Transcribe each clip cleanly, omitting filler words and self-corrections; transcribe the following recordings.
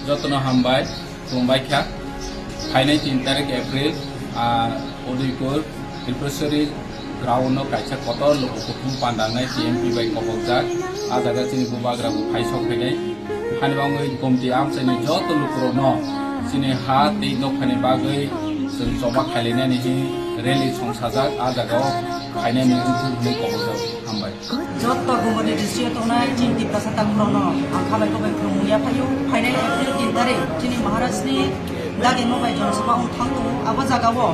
যত্ন হামবাই তোমাইখা ফাইনাল 3 তারিখ April Udaipur Tripureshwari ground কাইसा কতল কুকুম পান্দাंनाय টিএমপি বাই কবকজাক আজাগা চিনি বুবাগ্রাবু ফাইসক ফেনাय हानिबाङै गमति आमसायनि जत लुकुरनो चिनि हा दै नखानि बागै जों जमा खायलायनानै रेलि संसाजाक आजागाव खायनायनि उननि कबजाव हामबाय जत गुमति डिस्ट्रिक्ट तनाय चिनि प्रसादा खुरनो आंखाबाय खबाय खुमुया फायु फायनाय एप्रिल 3 तारिख चिनि महाराष्ट्रनि दागे नबाय जनसभा थांगो आबो जागावो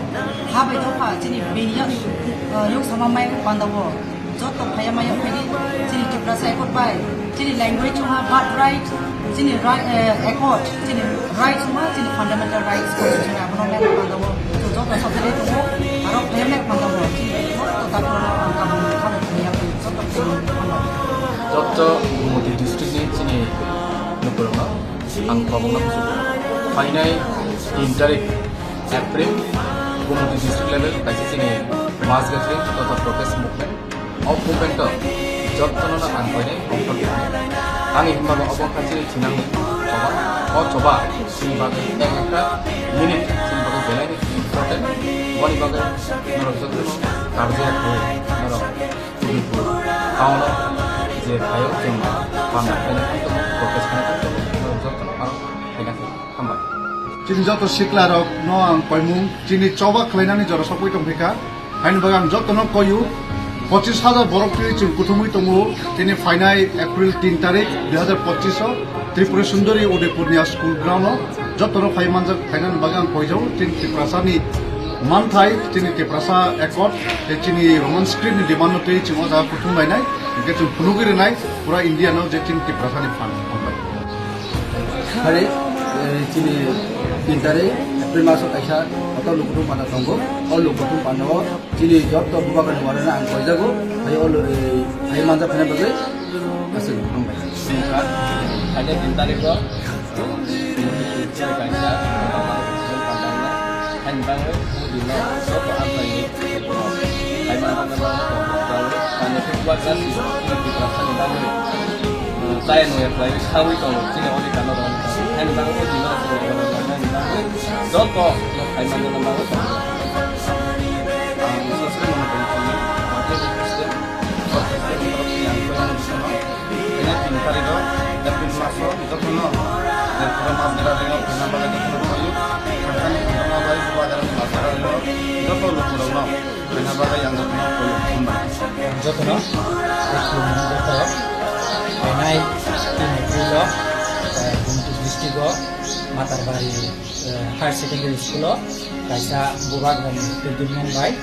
हाबाय दफा चिनि बेनिया योग समामाय बान्दावो जत फायामाय फायनि चिनि टिप्रासा एकट बाय चिनि लैंग्वेज मा बर्थ राइट चिनि एकट चिनि राइट्स मा चिनि फंडामेंटल राइट्स कन्स्टिट्यूशन आपनो मेक बान्दावो जत सबले दङो आरो फेमेक बान्दावो चिनि जत दाखरो आंखाम खाबाय खुमुया जत गुमति डिस्ट्रिक्टनि चिनि नखरमा आं बाबुंना फाइनाल 3 तारिख एप्रिल गुमति डिस्ट्रिक्ट लेवल काइसे चिनि मास गैथरिं तथा प्रोटेस्ट मुभमेंट of movement जत्तनना आंगोने अंतर्गत आंनि हिमबाबा अबखान्थि थिनांनि coba sini bagai ekra minit sini bagai belai important wali bagai norok jatuh karja aku norok kudu kawan je ayo cuma pandai kena itu proses kena itu norok jatuh orang dengan tambah Cini joto sikla rok no ang paimung cini coba kelainani joro sopoi tongpeka hain bagang joto no koyu 25,000 borok tiri cing kutumui tongo tini final April 3 tarik 2025 Tripura Sundari Udaipurnia School Ground joto no faimanjak kainan bagang koijau tini Triprasani manthai tini Triprasa ekot tini Roman script ni demand no tiri cing oja kutum lainai ke cing punugiri nai pura India no je tini Triprasani fan hari cini 3 tarik April masuk kaisa atau lukutum pada tonggo all lukutum panawo cini joto bubakan warna ang koijago ayo all ayo manja phena bagai asal ambai singkat ada 3 tarik ko kaisa han bangai udino soto ambai hai mana mana kana kuat kan di perasaan bangai saya no ya play sawi to cini oli kana don han bangai udino Joko, hai mana nama itu? Sesuai dengan kondisi, maka sistem yang ini tinggal itu, tapi masuk itu penuh. Dan kalau masuk dari itu, kenapa lagi penuh kayu? Karena kenapa lagi sebuah dalam masalah itu, itu perlu pulang. Kenapa lagi yang penuh kayu? Joko no, Joko, Penai, ini juga, untuk distrigo, Matarbari Higher Secondary School kaisa bubag dan pedimen bai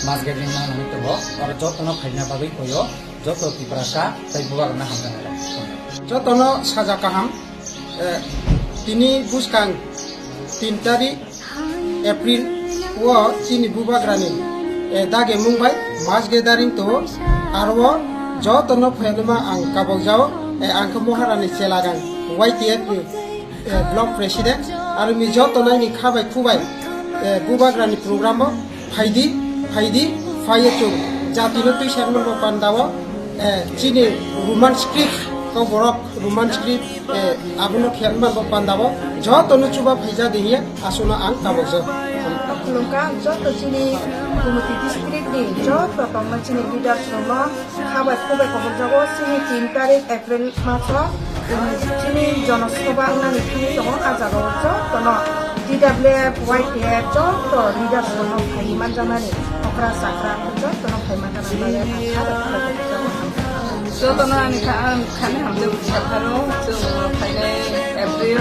mas gading na nami to or joto no khaina bagai koyo joto Triprasa tai bubag na hamdan ala joto no saja kaham tini buskang 3 tarik April wo chini bubag rani dage mumbai mas gedaring to arwo joto no phelma ang kabogjao ang moharani selagang YTF block president R me যত নাইনি খাবাই খুবাই বুবাগ্রানি programme ফাইদি ফাইয়েচুং জাতিনো তুই সারমন পান্দাও চিনি Roman script কো বরক Roman script আবুনো খেলমান পান্দাও যত নুচুবা ফাইজা দিহিয়া আসুনা আং কাবজ Luka যত চিনি Gumti district নি যত পামা চিনি লিডার সমা খাবাই খুবাই কবজাগো চিনি 3 তারিখ এপ্রিল মাস চিনি জনসভা নানি খানি দङ आजागाव जतनो DWF YTF जतो लिडार समो फाइमान जानानि अक्रा साक्रा जतनो फाइमान जानानि जतनो आनि खानि हमदे साखारो जों फाइनाय एप्रिल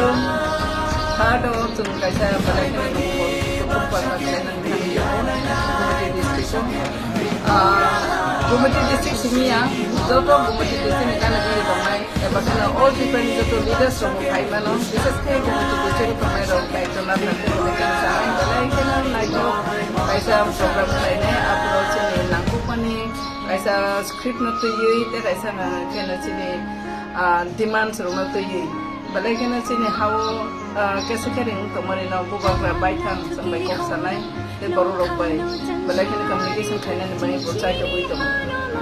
थादो जों कायसा बलायखनि दङ गुमति डिस्ट्रिक्ट सिमिया जतो गुमति डिस्ट्रिक्ट काना गरि दंनाय एबा काना ऑल डिफरेंट जतो लीडर्स दङ फाइमानो विशेष के गुमति डिस्ट्रिक्ट दंनाय दं कायतना नाथि काना साय काना नायको कायसा प्रोग्राम लायने आपरो चेने नांगु पनि कायसा स्क्रिप्ट न तयै ते कायसा केना चेने डिमांड्स रङ तयै बलाय केना चेने हाउ केसे केरिं तमरे न बुबाग्रा बायथां संबाय कोसानाय ते बरो रबाय बलाय केना कम्युनिकेशन खायनानि बाय बोचाय दबै दं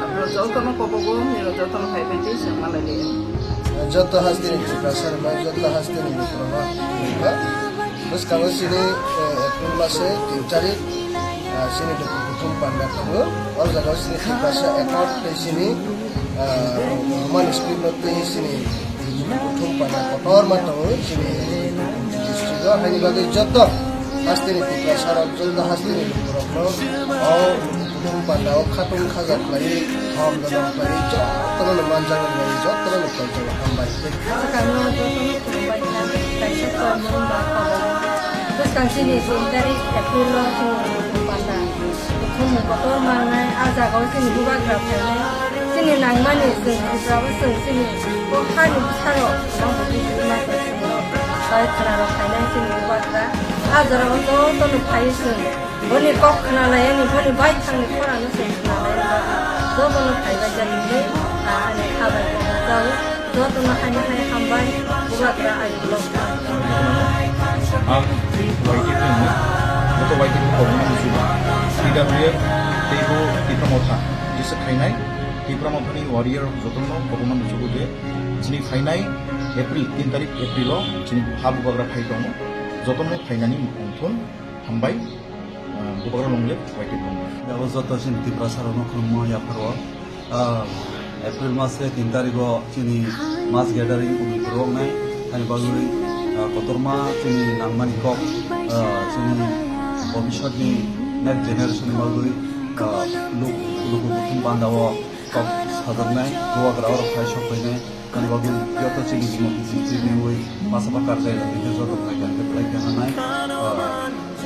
आपरो जतनो कबगो निरो जतनो खायबायदि संमालाय যত হাস্তিনি টিপ্রাসার বাই যত হাস্তিনি নকরমা বুঝকাঙ্গো সিনি এপ্রিল মাসে 3 তারিখ সিনি দুপুর কুটুম পান্ডা খুবো আর জায়গায় সিনি টিপ্রাসা একাউন্ট সিনি রোমান স্ক্রিপ্ট সিনি কুটুম পান্ডা কটর মাত্র সিনি ডিস্ট্রিক্ট হাইনি বাদে যত হাস্তিনি টিপ্রাসার যত হাস্তিনি নকরমা ও কুটুম পান্ডা ও খাতুন খাজা প্লাই হম দলম প্লাই যত মানজাঙ্গা প্লাই যত local হামবাই Sekarang jotono kurumbai kan kaisa kormon ba kawo. Terus kan sini dari April lo sini panda. Kumu kotor manai aja kau sini buka grafnya. Sini nang mani sini berapa sini. Kau hari besaro orang beli rumah sini. Saya kenal kainan sini buka graf. Aja orang tu nu kai sini. Boni kok kenal ya ni boni baik sang ni korang sini kenal ya. Do boni kai baca ni. Ane kabar tahu. Joto na hanya hambai buka graf aja belum. ang waikiteng moto waikiteng kobongnang musuba TWF teibo tipramotha jese khainai tipramothani warrior jotono kobongnang musugo de chini khainai April 3 tarik April o chini habu bagra phai tongo jotono khainani mungthon hambai bubagra longle waikiteng Dapat যত চিনি টিপ্রাসার অনুক্রম ইয়াফারো April মাসে 3 তারিখ চিনি মাস gathering উনিগ্রহ নাই খালি বাগুরি কতরমা চিনি নাংমানি cock চিনি ভবিষ্যৎনি next generation বাগুরি লোক বুথুম বান্দাও কক সাজানাই গোয়াগ্রা আর ফাই সফাইনাই খালি বাগুরি যত চিনি চিনি ওই মাসাবা কারজাই লাগে যত ফাইকান প্লাই কানাই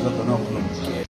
যত নকলম